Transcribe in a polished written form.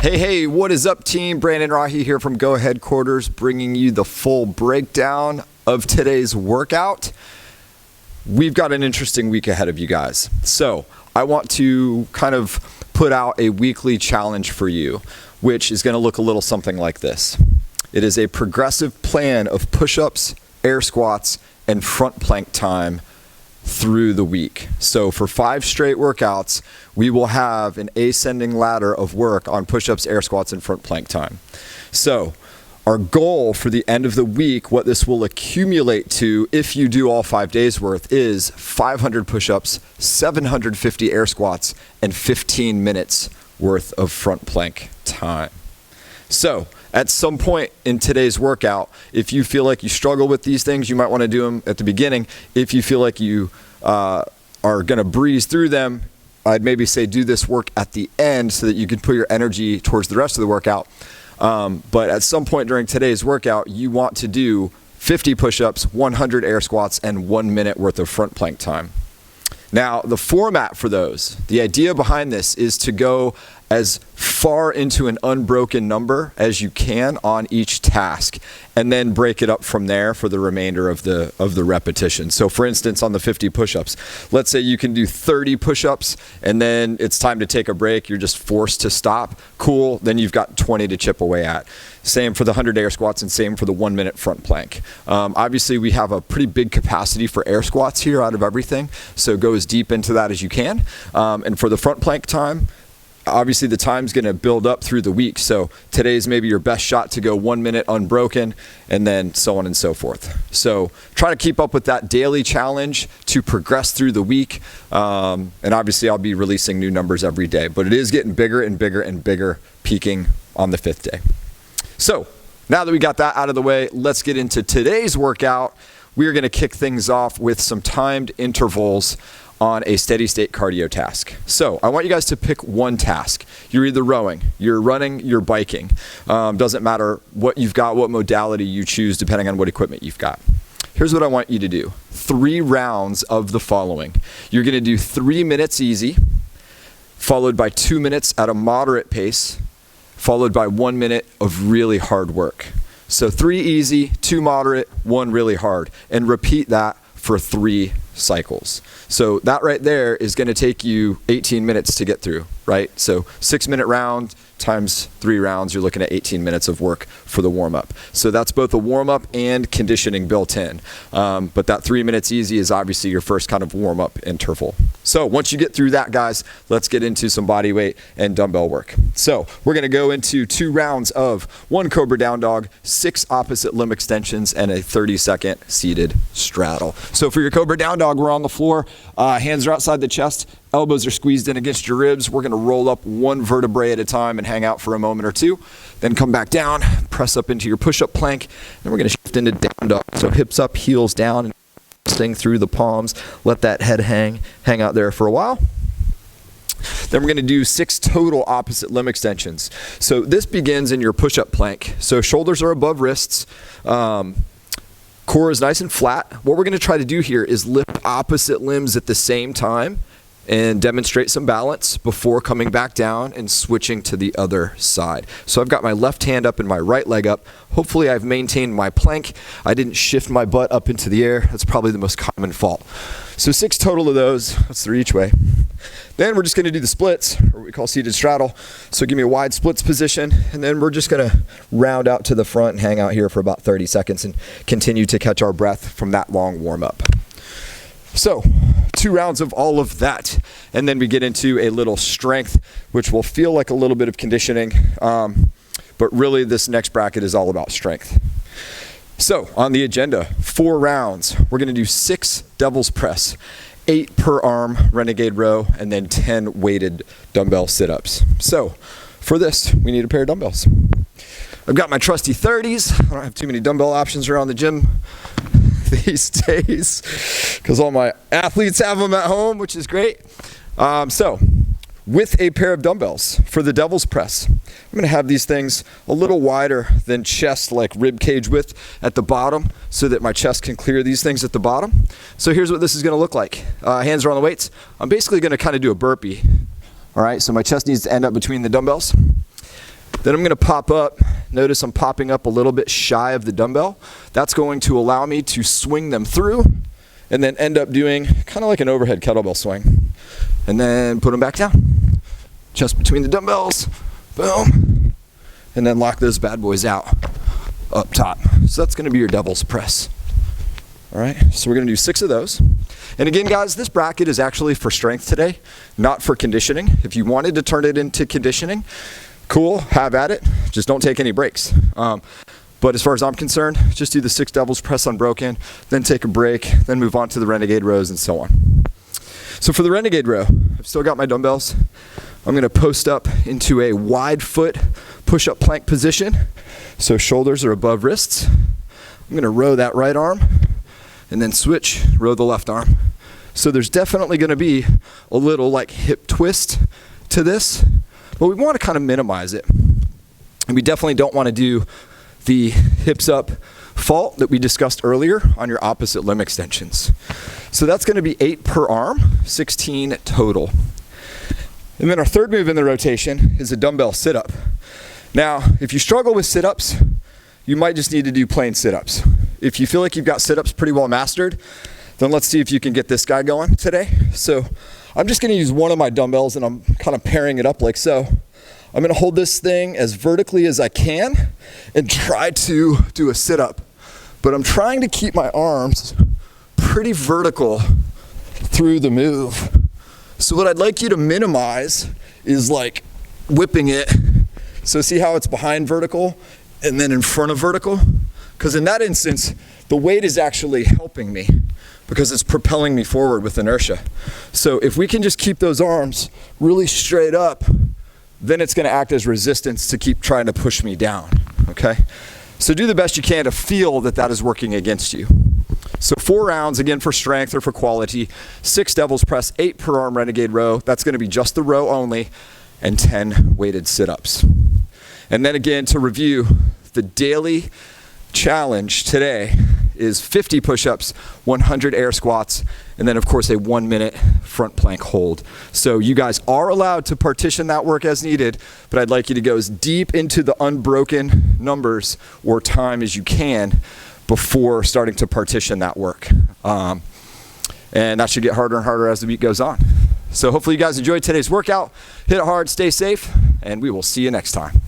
Hey, what is up, team? Brandon Rahi here from Go Headquarters, bringing you the full breakdown of today's workout. We've got an interesting week ahead of you guys. So I want to kind of put out a weekly challenge for you, which is going to look a little something like this. It is a progressive plan of push-ups, air squats, and front plank time through the week. So for 5 straight workouts, we will have an ascending ladder of work on push-ups, air squats, and front plank time. So our goal for the end of the week, what this will accumulate to if you do all 5 days worth, is 500 push-ups, 750 air squats, and 15 minutes worth of front plank time. So at some point in today's workout, if you feel like you struggle with these things, you might want to do them at the beginning. If you feel like you are going to breeze through them, I'd maybe say do this work at the end so that you can put your energy towards the rest of the workout. But at some point during today's workout, you want to do 50 push-ups, 100 air squats, and 1 minute worth of front plank time. Now, the format for those, the idea behind this is to go as far into an unbroken number as you can on each task, and then break it up from there for the remainder of the repetition. So for instance, on the 50 push-ups, let's say you can do 30 push-ups and then it's time to take a break, you're just forced to stop. Cool, then you've got 20 to chip away at. Same for the 100 air squats and same for the 1 minute front plank. Obviously we have a pretty big capacity for air squats here out of everything, so go as deep into that as you can. And for the front plank time, obviously the time's going to build up through the week, so today's maybe your best shot to go 1 minute unbroken, and then so on and so forth. So try to keep up with that daily challenge to progress through the week, and obviously I'll be releasing new numbers every day, but it is getting bigger and bigger and bigger, peaking on the 5th day. So now that we got that out of the way, let's get into today's workout. We're going to kick things off with some timed intervals on a steady state cardio task. So I want you guys to pick one task. You're either rowing, you're running, you're biking. Doesn't matter what you've got, what modality you choose, depending on what equipment you've got. Here's what I want you to do. 3 rounds of the following. You're gonna do 3 minutes easy, followed by 2 minutes at a moderate pace, followed by 1 minute of really hard work. So 3 easy, 2 moderate, 1 really hard, and repeat that for 3 cycles. So that right there is going to take you 18 minutes to get through, right? So 6-minute round times 3 rounds, you're looking at 18 minutes of work for the warm-up. So that's both a warm-up and conditioning built in. But that 3 minutes easy is obviously your first kind of warm-up interval. So once you get through that, guys, let's get into some body weight and dumbbell work. So we're going to go into 2 rounds of 1 Cobra Down Dog, 6 opposite limb extensions, and a 30-second seated straddle. So for your Cobra Down Dog, we're on the floor, hands are outside the chest, elbows are squeezed in against your ribs. We're going to roll up 1 vertebrae at a time and hang out for a moment or 2. Then come back down, press up into your push-up plank. Then we're going to shift into down dog. So hips up, heels down, and sting through the palms. Let that head hang out there for a while. Then we're going to do 6 total opposite limb extensions. So this begins in your push-up plank. So shoulders are above wrists. Core is nice and flat. What we're going to try to do here is lift opposite limbs at the same time and demonstrate some balance before coming back down and switching to the other side. So I've got my left hand up and my right leg up. Hopefully I've maintained my plank. I didn't shift my butt up into the air. That's probably the most common fault. So 6 total of those. That's 3 each way. Then we're just going to do the splits, or what we call seated straddle. So give me a wide splits position, and then we're just going to round out to the front and hang out here for about 30 seconds and continue to catch our breath from that long warm up. So 2 rounds of all of that, and then we get into a little strength, which will feel like a little bit of conditioning, but really this next bracket is all about strength. So on the agenda, 4 rounds. We're gonna do 6 devil's press, 8 per arm Renegade row, and then 10 weighted dumbbell sit-ups. So for this, we need a pair of dumbbells. I've got my trusty 30s. I don't have too many dumbbell options around the gym these days because all my athletes have them at home, which is great. So with a pair of dumbbells for the devil's press, I'm gonna have these things a little wider than chest, like rib cage width at the bottom, so that my chest can clear these things at the bottom. So here's what this is gonna look like. Hands are on the weights. I'm basically gonna kind of do a burpee. All right, so my chest needs to end up between the dumbbells. Then I'm gonna pop up. Notice I'm popping up a little bit shy of the dumbbell. That's going to allow me to swing them through and then end up doing kind of like an overhead kettlebell swing. And then put them back down. Chest between the dumbbells, boom. And then lock those bad boys out up top. So that's gonna be your devil's press. All right, so we're gonna do 6 of those. And again, guys, this bracket is actually for strength today, not for conditioning. If you wanted to turn it into conditioning, cool, have at it. Just don't take any breaks. But as far as I'm concerned, just do the 6 devil's press unbroken, then take a break, then move on to the Renegade rows and so on. So for the Renegade row, I've still got my dumbbells. I'm gonna post up into a wide foot push-up plank position. So shoulders are above wrists. I'm gonna row that right arm and then switch, row the left arm. So there's definitely gonna be a little like hip twist to this, but we wanna kind of minimize it. And we definitely don't wanna do the hips up fault that we discussed earlier on your opposite limb extensions. So that's gonna be 8 per arm, 16 total. And then our third move in the rotation is a dumbbell sit-up. Now, if you struggle with sit-ups, you might just need to do plain sit-ups. If you feel like you've got sit-ups pretty well mastered, then let's see if you can get this guy going today. So I'm just gonna use one of my dumbbells and I'm kind of pairing it up like so. I'm gonna hold this thing as vertically as I can and try to do a sit-up. But I'm trying to keep my arms pretty vertical through the move. So what I'd like you to minimize is like whipping it. So see how it's behind vertical and then in front of vertical? Because in that instance, the weight is actually helping me because it's propelling me forward with inertia. So if we can just keep those arms really straight up, then it's gonna act as resistance to keep trying to push me down, okay? So do the best you can to feel that that is working against you. So 4 rounds, again for strength or for quality, 6 devil's press, 8 per arm Renegade row. That's gonna be just the row only, and 10 weighted sit-ups. And then again, to review, the daily challenge today is 50 push-ups, 100 air squats, and then of course a 1-minute front plank hold. So you guys are allowed to partition that work as needed, but I'd like you to go as deep into the unbroken numbers or time as you can before starting to partition that work. And that should get harder and harder as the week goes on. So hopefully you guys enjoyed today's workout. Hit it hard, stay safe, and we will see you next time.